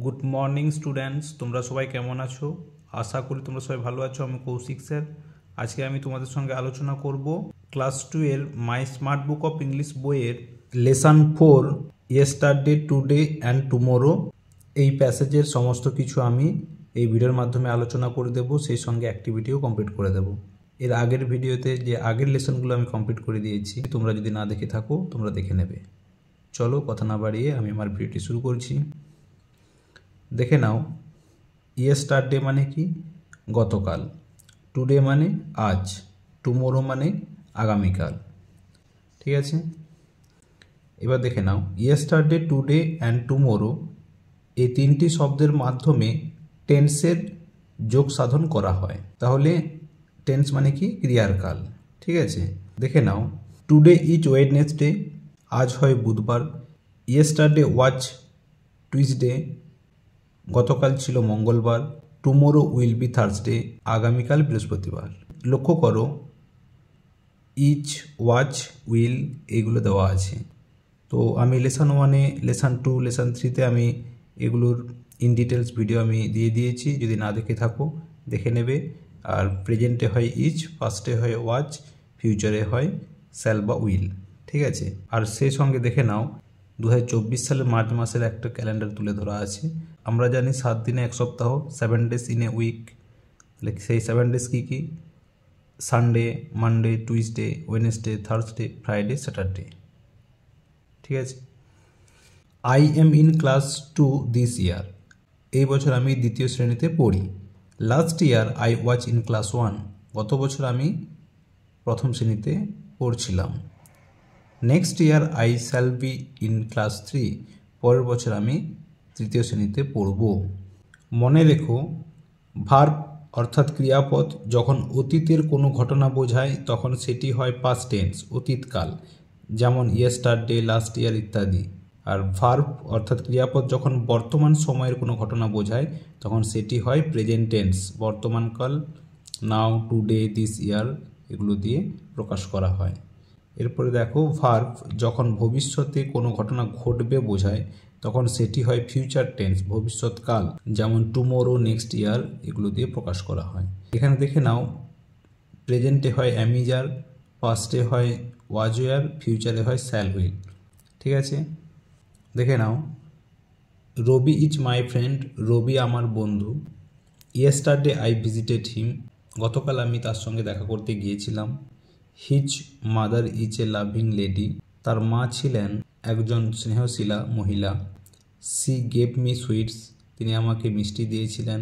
Good morning students, তোমরা সবাই কেমন আছো? আশা করি তোমরা সবাই ভালো আছো। আমি কৌশিক স্যার। আজকে আমি তোমাদের সঙ্গে আলোচনা করব class 2 my smart book of English বইয়ের lesson 4 yesterday, today and tomorrow. এই প্যাসেজের সমস্ত কিছু আমি এই ভিডিওর মাধ্যমে আলোচনা করে দেব, সেই সঙ্গে অ্যাক্টিভিটিও কমপ্লিট করে দেব। এর আগের ভিডিওতে যে আগের লেসনগুলো আমি কমপ্লিট করে দিয়েছি, তোমরা যদি না দেখে থাকো তোমরা দেখে নেবে। চলো কথা না বাড়িয়ে আমি আমার ভিডিওটি শুরু করছি। দেখে নাও, ইয়েস্টারডে মানে কি? গতকাল। টুডে মানে আজ। টুমোরো মানে আগামীকাল। ঠিক আছে, এবার দেখে নাও, ইয়েস্টারডে, টুডে অ্যান্ড টুমোরো এই তিনটি শব্দের মাধ্যমে টেন্সের যোগ সাধন করা হয়। তাহলে টেন্স মানে কি? ক্রিয়ার কাল। ঠিক আছে, দেখে নাও, টুডে ইজ ওয়েডনেসডে, আজ হয় বুধবার। ইয়েস্টারডে ওয়াজ টুইসডে, গতকাল ছিল মঙ্গলবার। টুমোরো উইল বি থার্সডে, আগামীকাল বৃহস্পতিবার। লক্ষ্য করো, ইচ, ওয়াচ, উইল এগুলো দেওয়া আছে। তো আমি লেসন 1, লেসন 2, লেসন 3-তে আমি এগুলোর ইন ডিটেলস ভিডিও আমি দিয়ে দিয়েছি। যদি না দেখে থাকো দেখে নেবে। আর প্রেজেন্টে হয় ইচ, পাস্টে হয় ওয়াচ, ফিউচারে হয় শ্যাল বা উইল। ঠিক আছে, আর সেই সঙ্গে দেখে নাও 2024 সালের মার্চ মাসের একটা ক্যালেন্ডার তুলে ধরা আছে। আমরা জানি 7 দিনে এক সপ্তাহ, 7 ডেজ ইন এ উইক। তাহলে সেই 7 ডেজ কী কী? Sunday, Monday, Tuesday, Wednesday, Thursday, Friday, Saturday. ঠিক আছে, I am in class 2 this year, এই বছর আমি দ্বিতীয় শ্রেণীতে পড়ি। Last year I was in class 1, গত বছর আমি প্রথম শ্রেণীতে পড়ছিলাম। Next year I shall be in class 3, পরের বছর আমি তৃতীয় শ্রেণীতে পড়ব। মনে রেখো, ভার্ব অর্থাৎ ক্রিয়াপদ যখন অতীতের কোনো ঘটনা বোঝায় তখন সেটি হয় পাস্ট টেন্স, অতীতকাল, যেমন ইয়েস্টারডে, লাস্ট ইয়ার ইত্যাদি। আর ভার্ব অর্থাৎ ক্রিয়াপদ যখন বর্তমান সময়ের কোনো ঘটনা বোঝায় তখন সেটি হয় প্রেজেন্ট টেন্স, বর্তমানকাল, নাও, টুডে, দিস ইয়ার এগুলো দিয়ে প্রকাশ করা হয়। এরপরে দেখো, ভার্ব যখন ভবিষ্যতে কোনো ঘটনা ঘটবে বোঝায় তখন সেটি হয় ফিউচার টেন্স, ভবিষ্যৎকাল, যেমন টুমোরো, নেক্সট ইয়ার এগুলো দিয়ে প্রকাশ করা হয়। এখানে দেখে নাও, প্রেজেন্টে হয় অ্যামিজার, পাস্টে হয় ওয়াজওয়ার, ফিউচারে হয় শ্যাল উইল। ঠিক আছে, দেখে নাও, রবি ইজ মাই ফ্রেন্ড, রবি আমার বন্ধু। ইয়েস্টারডে আই ভিজিটেড হিম, গতকাল আমি তার সঙ্গে দেখা করতে গিয়েছিলাম। His mother is a loving lady, তার মা ছিলেন একজন স্নেহশীলা মহিলা। সি গেভ মি সুইটস, তিনি আমাকে মিষ্টি দিয়েছিলেন।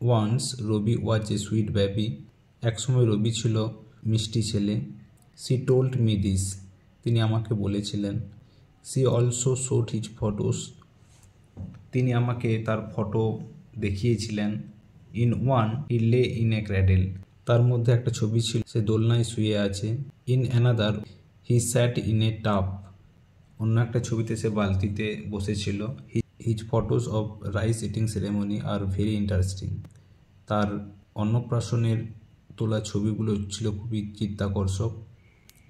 Once Rabi was a sweet baby, একসময় রবি ছিল মিষ্টি ছেলে। সি টোল্ড মি দিস, তিনি আমাকে বলেছিলেন। She also showed his photos, তিনি আমাকে তার ফটো দেখিয়েছিলেন। ইন ওয়ান হি লে ইন এ ক্র্যাডেল, তার মধ্যে একটা ছবি ছিল সে দোলনায় শুয়ে আছে। In another he sat in a tub, অন্য একটা ছবিতে সে বালতিতে বসেছিল। His photos of rice eating ceremony are very interesting, তার অন্নপ্রাশনের তোলা ছবিগুলো ছিল খুবই চিত্তাকর্ষক।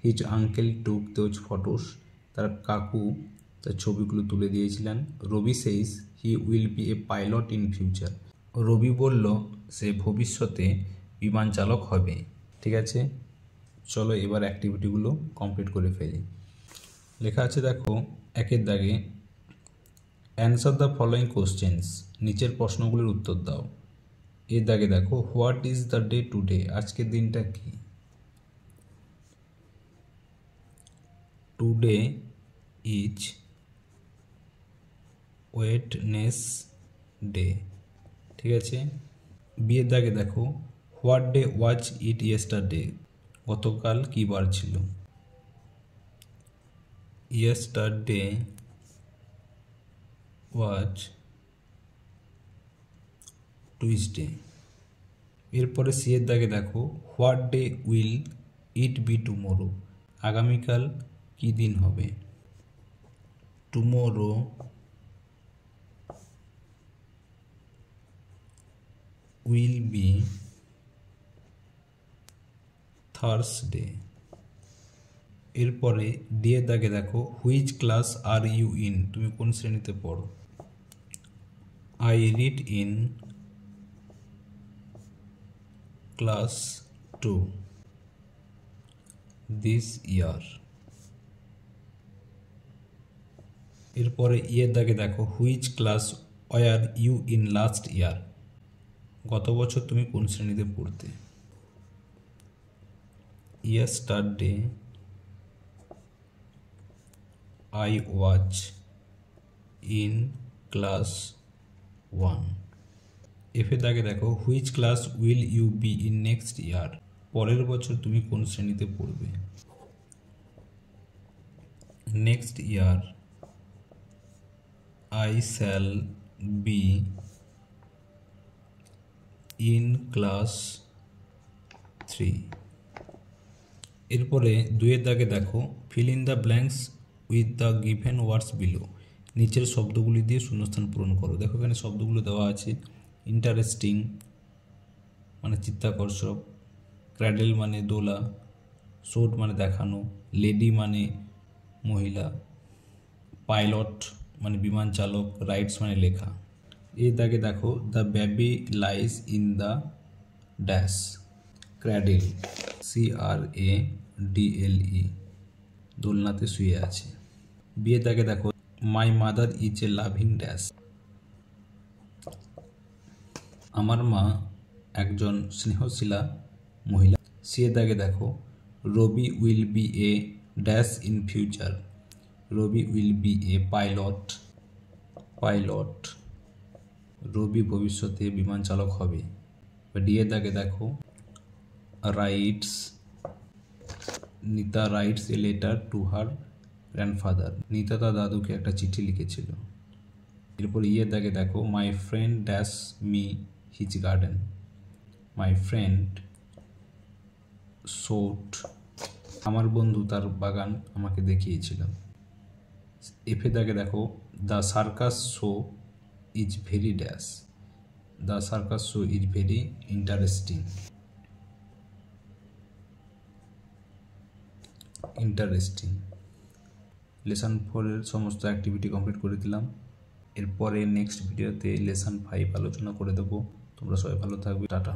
His uncle took those photos, তার কাকু তার ছবিগুলো তুলে দিয়েছিলেন। Ravi says he will be a pilot in future, Ravi বলল সে ভবিষ্যতে বিমান চালক হবে। ঠিক আছে, চলো এবার অ্যাক্টিভিটিগুলো কমপ্লিট করে ফেলি। লেখা আছে দেখো, একের দাগে, অ্যান্সার দ্য ফলোয়িং কোশ্চেন্স, নিচের প্রশ্নগুলির উত্তর দাও। এর দাগে দেখো, what is the day today, আজকের দিনটা কি? Today is Wednesday. ঠিক আছে, বিয়ের দাগে দেখো, what day was it yesterday, গতকাল কী বার ছিল? Yesterday was Tuesday. এরপরে সি এর দাগে দেখো, what day will it be tomorrow, আগামীকাল কী দিন হবে? Tomorrow will be Thursday. এরপরে ডি এর দাগে দেখো, which class are you in, তুমি কোন শ্রেণীতে পড়ো? I read in class 2 this year. এরপরে ইয়ের দাগে দেখো which class were you in last year, গত বছর তুমি কোন শ্রেণীতে পড়তে। yesterday I was in class 1. এফের দাগে দেখো which class will you be in next year, পরের বছর তুমি কোন শ্রেণীতে পড়বে। Next year I shall be in class 3. এরপরে দুয়ের দাগে দেখো fill in the blanks with the given words below, নিচের শব্দগুলি দিয়ে শূন্যস্থান পূরণ করো। দেখো এখানে শব্দগুলো দেওয়া আছে। ইন্টারেস্টিং মানে চিত্তাকর্ষক, ক্র্যাডেল মানে দোলা, শোট মানে দেখানো, লেডি মানে মহিলা, পাইলট মানে বিমান চালক, রাইটস মানে লেখা। এই দাগে দেখো the baby lies in the dash, cradle CRADLE, দোলনাতে শুয়ে আছে। বিয়ের দাগে দেখো my mother is a loving dash, আমার মা একজন স্নেহশীলা মহিলা। সিয়ের দাগে দেখো Ravi will be a dash in future, Ravi will be a pilot, Ravi ভবিষ্যতে বিমান চালক হবে। ডিয়ের দাগে দেখো writes, Nita writes a letter to her grandfather, Nita তার দাদুকে একটা চিঠি লিখেছিল। এরপর ইয়ের দাগে দেখো মাই friend dash me his garden, my friend showed, আমার বন্ধু তার বাগান আমাকে দেখিয়েছিল। এফে দাগে দেখো the circus show is very dash, the circus show is very interesting. Lesson 4 এর সমস্ত অ্যাক্টিভিটি কমপ্লিট করে দিলাম। এরপরে নেক্সট ভিডিওতে লেসন 5 আলোচনা করে দেবো। তোমরা সবাই ভালো থাকবে, টাটা।